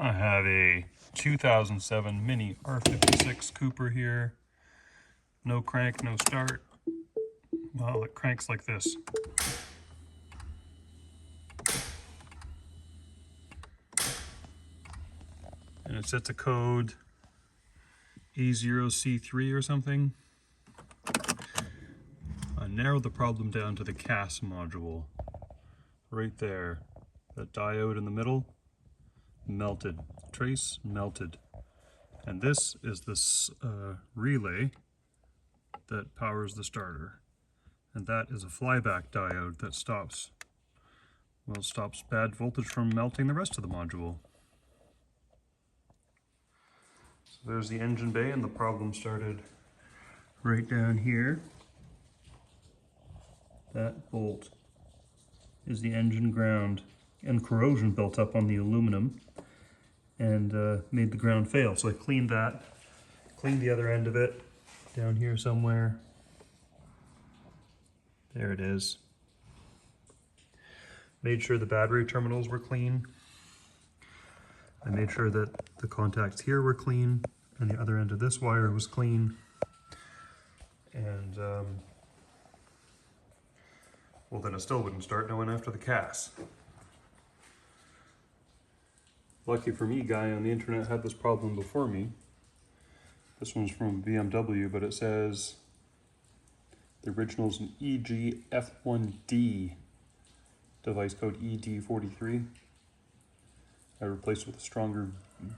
I have a 2007 Mini R56 Cooper here. No crank, no start. Well, it cranks like this. And it sets a code A0C1 or something. I narrowed the problem down to the CAS module. Right there. That diode in the middle, melted. Trace, melted. And this is this relay that powers the starter. And that is a flyback diode that stops bad voltage from melting the rest of the module. So there's the engine bay, and the problem started right down here. That bolt is the engine ground, and corrosion built up on the aluminum and made the ground fail. So I cleaned that, cleaned the other end of it down here somewhere. There it is. Made sure the battery terminals were clean. I made sure that the contacts here were clean and the other end of this wire was clean. And well, then it still wouldn't start. No one after the CAS. Lucky for me, a guy on the internet had this problem before me. This one's from BMW, but it says the original is an EGF1D, device code ED43. I replaced with a stronger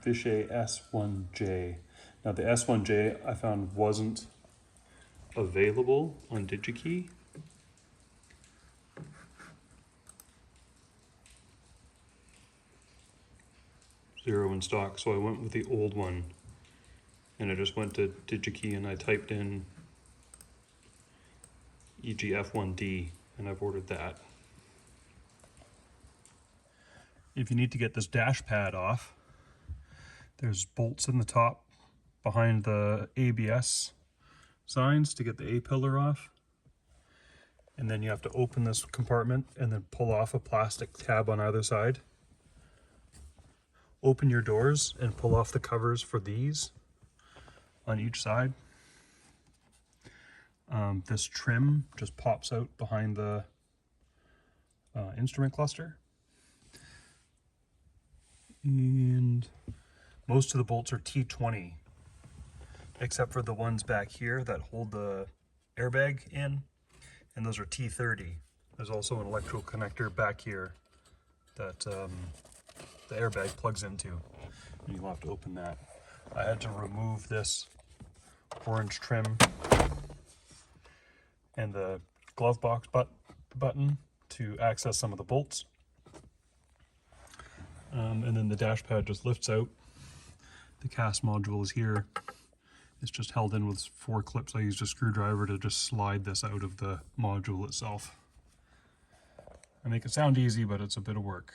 Vishay S1J. Now the S1J I found wasn't available on Digikey. Zero in stock, so I went with the old one. And I just went to Digikey and I typed in EGF1D and I've ordered that. If you need to get this dash pad off, there's bolts in the top behind the ABS signs to get the A-pillar off. And then you have to open this compartment and then pull off a plastic tab on either side. Open your doors and pull off the covers for these on each side. This trim just pops out behind the instrument cluster. And most of the bolts are T20, except for the ones back here that hold the airbag in, and those are T30. There's also an electrical connector back here that the airbag plugs into, and you'll have to open that. I had to remove this orange trim and the glove box button to access some of the bolts. And then the dash pad just lifts out. The CAS module is here. It's just held in with 4 clips. I used a screwdriver to just slide this out of the module itself. I make it sound easy, but it's a bit of work.